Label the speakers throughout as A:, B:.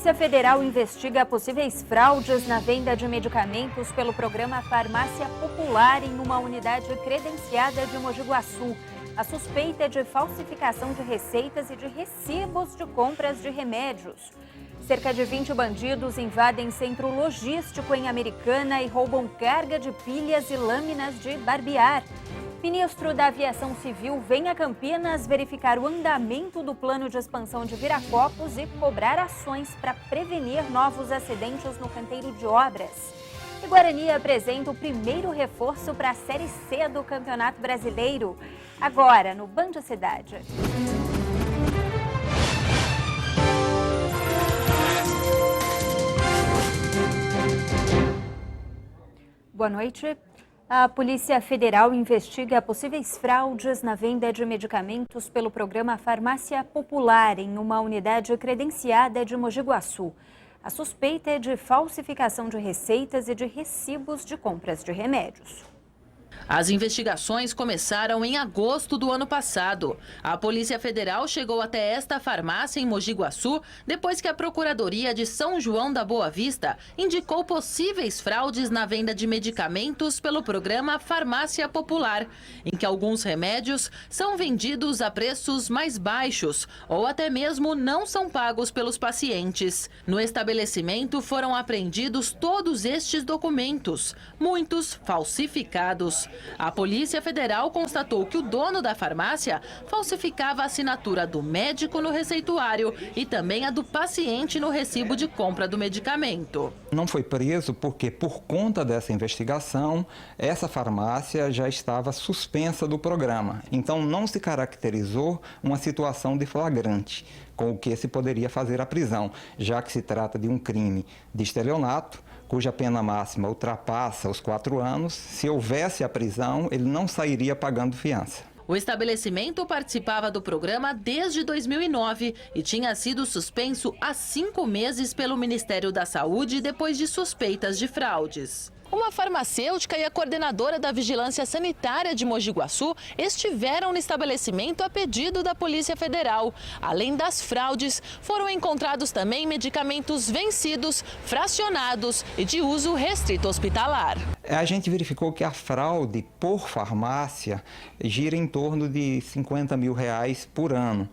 A: Polícia Federal investiga possíveis fraudes na venda de medicamentos pelo programa Farmácia Popular em uma unidade credenciada de Mogi Guaçu. A suspeita é de falsificação de receitas e de recibos de compras de remédios. Cerca de 20 bandidos invadem centro logístico em Americana e roubam carga de pilhas e lâminas de barbear. Ministro da Aviação Civil vem a Campinas verificar o andamento do plano de expansão de Viracopos e cobrar ações para prevenir novos acidentes no canteiro de obras. E Guarani apresenta o primeiro reforço para a Série C do Campeonato Brasileiro. Agora, no Band Cidade. Boa noite. A Polícia Federal investiga possíveis fraudes na venda de medicamentos pelo programa Farmácia Popular em uma unidade credenciada de Mogi Guaçu. A suspeita é de falsificação de receitas e de recibos de compras de remédios.
B: As investigações começaram em agosto do ano passado. A Polícia Federal chegou até esta farmácia em Mogi Guaçu depois que a Procuradoria de São João da Boa Vista indicou possíveis fraudes na venda de medicamentos pelo programa Farmácia Popular, em que alguns remédios são vendidos a preços mais baixos ou até mesmo não são pagos pelos pacientes. No estabelecimento foram apreendidos todos estes documentos, muitos falsificados. A Polícia Federal constatou que o dono da farmácia falsificava a assinatura do médico no receituário e também a do paciente no recibo de compra do medicamento.
C: Não foi preso porque, por conta dessa investigação, essa farmácia já estava suspensa do programa. Então, não se caracterizou uma situação de flagrante, com o que se poderia fazer a prisão, já que se trata de um crime de estelionato, cuja pena máxima ultrapassa os 4 anos. Se houvesse a prisão, ele não sairia pagando fiança.
B: O estabelecimento participava do programa desde 2009 e tinha sido suspenso há 5 meses pelo Ministério da Saúde depois de suspeitas de fraudes. Uma farmacêutica e a coordenadora da Vigilância Sanitária de Mogi Guaçu estiveram no estabelecimento a pedido da Polícia Federal. Além das fraudes, foram encontrados também medicamentos vencidos, fracionados e de uso restrito hospitalar.
C: A gente verificou que a fraude por farmácia gira em torno de R$50 mil por ano.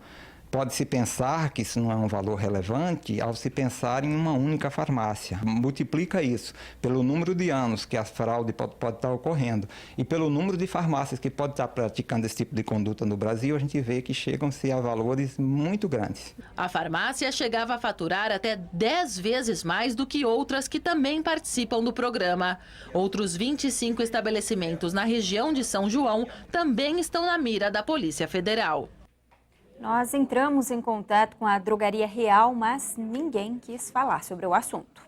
C: Pode-se pensar que isso não é um valor relevante ao se pensar em uma única farmácia. Multiplica isso pelo número de anos que a fraude pode estar ocorrendo e pelo número de farmácias que podem estar praticando esse tipo de conduta no Brasil, a gente vê que chegam-se a valores muito grandes.
B: A farmácia chegava a faturar até 10 vezes mais do que outras que também participam do programa. Outros 25 estabelecimentos na região de São João também estão na mira da Polícia Federal.
A: Nós entramos em contato com a Drogaria Real, mas ninguém quis falar sobre o assunto.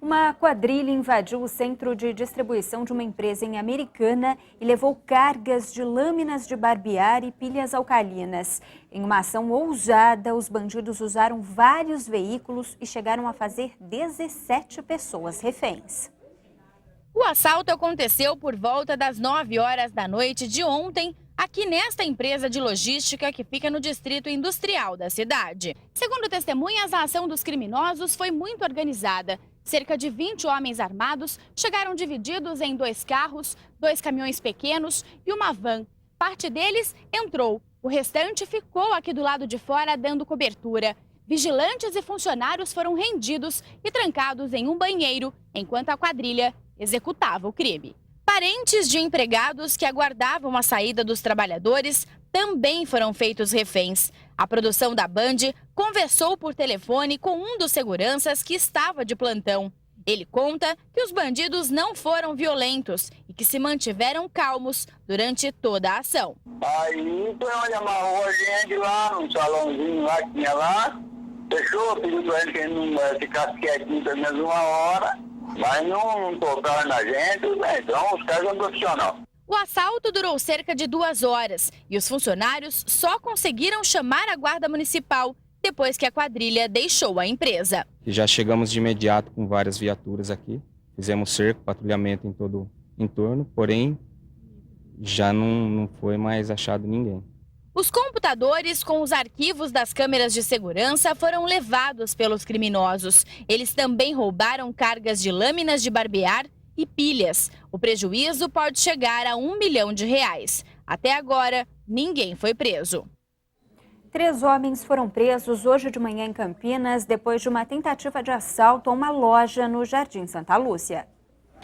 A: Uma quadrilha invadiu o centro de distribuição de uma empresa em Americana e levou cargas de lâminas de barbear e pilhas alcalinas. Em uma ação ousada, os bandidos usaram vários veículos e chegaram a fazer 17 pessoas reféns.
D: O assalto aconteceu por volta das 9 horas da noite de ontem, aqui nesta empresa de logística que fica no distrito industrial da cidade. Segundo testemunhas, a ação dos criminosos foi muito organizada. Cerca de 20 homens armados chegaram divididos em 2 carros, 2 caminhões pequenos e uma van. Parte deles entrou, o restante ficou aqui do lado de fora dando cobertura. Vigilantes e funcionários foram rendidos e trancados em um banheiro, enquanto a quadrilha executava o crime. Parentes de empregados que aguardavam a saída dos trabalhadores também foram feitos reféns. A produção da Band conversou por telefone com um dos seguranças que estava de plantão. Ele conta que os bandidos não foram violentos e que se mantiveram calmos durante toda a ação.
E: Aí foi onde amarrou a gente lá, no salãozinho lá que tinha lá, fechou, pediu pra gente que ele não ficasse quietinho pelo menos 1 hora. Mas não tocaram na gente, então os caras são profissionais.
D: O assalto durou cerca de 2 horas e os funcionários só conseguiram chamar a guarda municipal depois que a quadrilha deixou a empresa.
F: Já chegamos de imediato com várias viaturas aqui, fizemos cerco, patrulhamento em todo o entorno, porém já não foi mais achado ninguém.
D: Os computadores com os arquivos das câmeras de segurança foram levados pelos criminosos. Eles também roubaram cargas de lâminas de barbear e pilhas. O prejuízo pode chegar a R$1 milhão. Até agora, ninguém foi preso.
A: 3 homens foram presos hoje de manhã em Campinas depois de uma tentativa de assalto a uma loja no Jardim Santa Lúcia.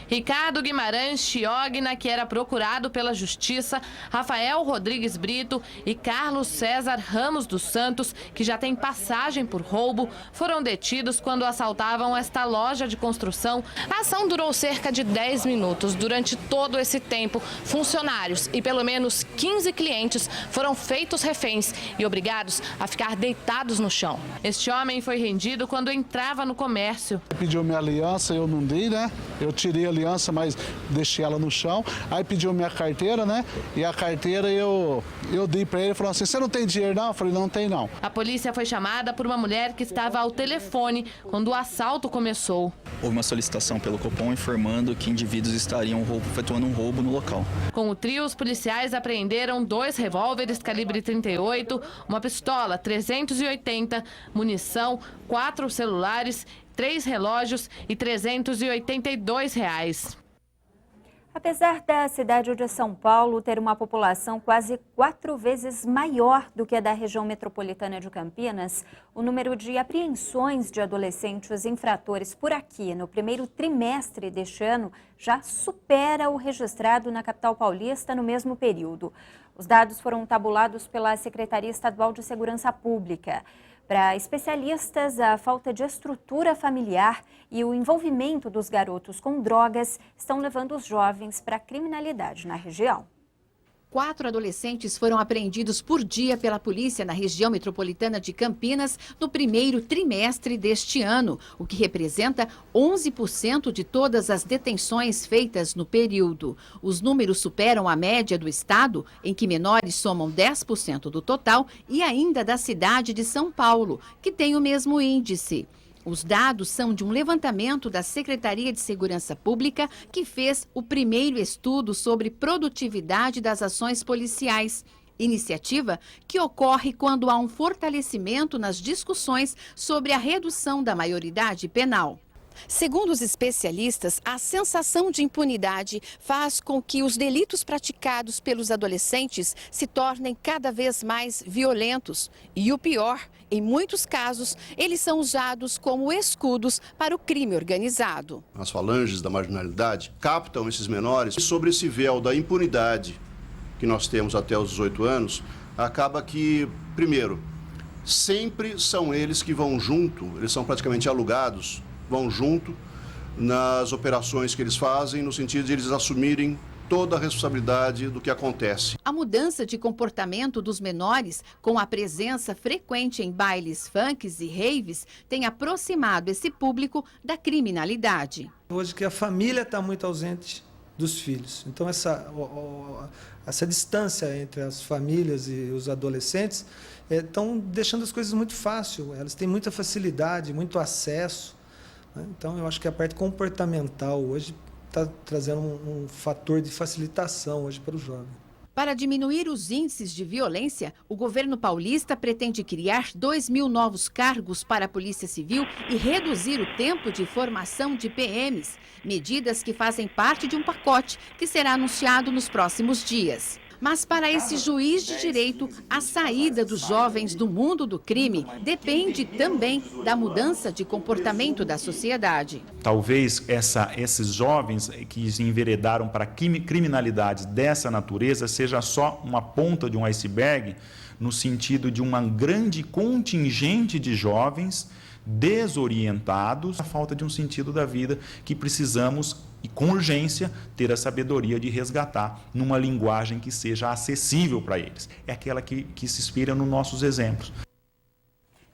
B: Ricardo Guimarães Chiogna, que era procurado pela Justiça, Rafael Rodrigues Brito e Carlos César Ramos dos Santos, que já tem passagem por roubo, foram detidos quando assaltavam esta loja de construção. A ação durou cerca de 10 minutos. Durante todo esse tempo, funcionários e pelo menos 15 clientes foram feitos reféns e obrigados a ficar deitados no chão. Este homem foi rendido quando entrava no comércio.
G: Pediu minha aliança, eu não dei, né? Eu tirei a aliança, mas deixei ela no chão. Aí pediu minha carteira, né? E a carteira eu dei para ele e falou assim: você não tem dinheiro não? Eu falei: não tem não.
B: A polícia foi chamada por uma mulher que estava ao telefone quando o assalto começou.
H: Houve uma solicitação pelo Copom informando que indivíduos estariam efetuando um roubo no local.
B: Com o trio, os policiais apreenderam 2 revólveres calibre 38, uma pistola 380, munição, 4 celulares, 3 relógios e R$382.
A: Apesar da cidade de São Paulo ter uma população quase 4 vezes maior do que a da região metropolitana de Campinas, o número de apreensões de adolescentes infratores por aqui no primeiro trimestre deste ano já supera o registrado na capital paulista no mesmo período. Os dados foram tabulados pela Secretaria Estadual de Segurança Pública. Para especialistas, a falta de estrutura familiar e o envolvimento dos garotos com drogas estão levando os jovens para a criminalidade na região.
I: 4 adolescentes foram apreendidos por dia pela polícia na região metropolitana de Campinas no primeiro trimestre deste ano, o que representa 11% de todas as detenções feitas no período. Os números superam a média do estado, em que menores somam 10% do total, e ainda da cidade de São Paulo, que tem o mesmo índice. Os dados são de um levantamento da Secretaria de Segurança Pública, que fez o primeiro estudo sobre produtividade das ações policiais. Iniciativa que ocorre quando há um fortalecimento nas discussões sobre a redução da maioridade penal. Segundo os especialistas, a sensação de impunidade faz com que os delitos praticados pelos adolescentes se tornem cada vez mais violentos. E o pior, em muitos casos, eles são usados como escudos para o crime organizado.
J: As falanges da marginalidade captam esses menores e sobre esse véu da impunidade que nós temos até os 18 anos, acaba que, primeiro, sempre são eles que vão junto, eles são praticamente alugados, vão junto nas operações que eles fazem, no sentido de eles assumirem toda a responsabilidade do que acontece.
I: A mudança de comportamento dos menores, com a presença frequente em bailes funks e raves, tem aproximado esse público da criminalidade.
K: Hoje que a família está muito ausente dos filhos, então essa distância entre as famílias e os adolescentes estão deixando as coisas muito fácil, elas têm muita facilidade, muito acesso. Então, eu acho que a parte comportamental hoje está trazendo um fator de facilitação hoje para o jovem.
I: Para diminuir os índices de violência, o governo paulista pretende criar 2.000 novos cargos para a Polícia Civil e reduzir o tempo de formação de PMs, medidas que fazem parte de um pacote que será anunciado nos próximos dias. Mas para esse juiz de direito, a saída dos jovens do mundo do crime depende também da mudança de comportamento da sociedade.
L: Talvez esses jovens que se enveredaram para criminalidades dessa natureza seja só uma ponta de um iceberg, no sentido de uma grande contingente de jovens desorientados, a falta de um sentido da vida que precisamos, e com urgência, ter a sabedoria de resgatar numa linguagem que seja acessível para eles. É aquela que se inspira nos nossos exemplos.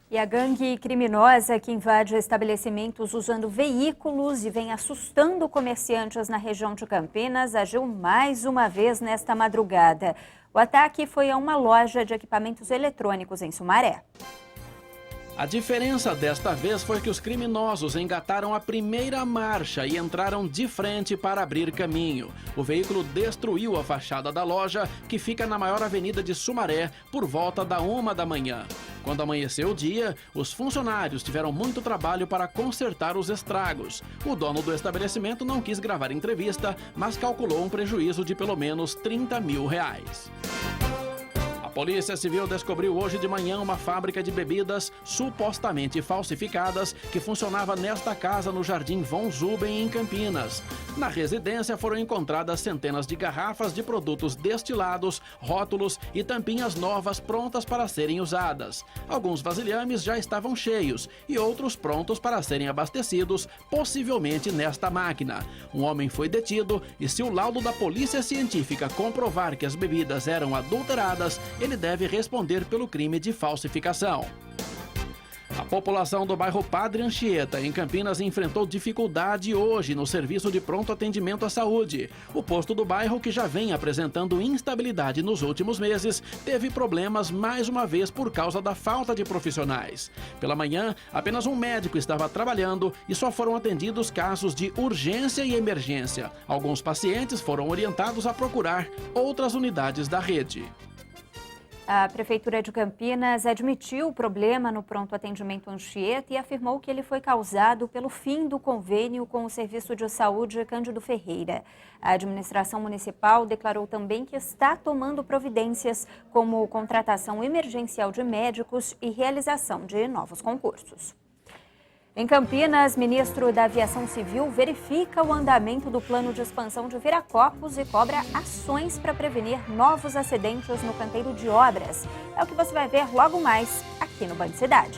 A: E a gangue criminosa que invade estabelecimentos usando veículos e vem assustando comerciantes na região de Campinas agiu mais uma vez nesta madrugada. O ataque foi a uma loja de equipamentos eletrônicos em Sumaré.
M: A diferença desta vez foi que os criminosos engataram a primeira marcha e entraram de frente para abrir caminho. O veículo destruiu a fachada da loja, que fica na maior avenida de Sumaré, por volta da 1 da manhã. Quando amanheceu o dia, os funcionários tiveram muito trabalho para consertar os estragos. O dono do estabelecimento não quis gravar entrevista, mas calculou um prejuízo de pelo menos R$30 mil. A Polícia Civil descobriu hoje de manhã uma fábrica de bebidas supostamente falsificadas que funcionava nesta casa no Jardim Von Zuben, em Campinas. Na residência foram encontradas centenas de garrafas de produtos destilados, rótulos e tampinhas novas prontas para serem usadas. Alguns vasilhames já estavam cheios e outros prontos para serem abastecidos, possivelmente nesta máquina. Um homem foi detido e, se o laudo da Polícia Científica comprovar que as bebidas eram adulteradas, ele deve responder pelo crime de falsificação. A população do bairro Padre Anchieta, em Campinas, enfrentou dificuldade hoje no serviço de pronto atendimento à saúde. O posto do bairro, que já vem apresentando instabilidade nos últimos meses, teve problemas mais uma vez por causa da falta de profissionais. Pela manhã, apenas um médico estava trabalhando e só foram atendidos casos de urgência e emergência. Alguns pacientes foram orientados a procurar outras unidades da rede.
A: A Prefeitura de Campinas admitiu o problema no pronto atendimento Anchieta e afirmou que ele foi causado pelo fim do convênio com o Serviço de Saúde Cândido Ferreira. A administração municipal declarou também que está tomando providências, como contratação emergencial de médicos e realização de novos concursos. Em Campinas, ministro da Aviação Civil verifica o andamento do plano de expansão de Viracopos e cobra ações para prevenir novos acidentes no canteiro de obras. É o que você vai ver logo mais aqui no Band Cidade.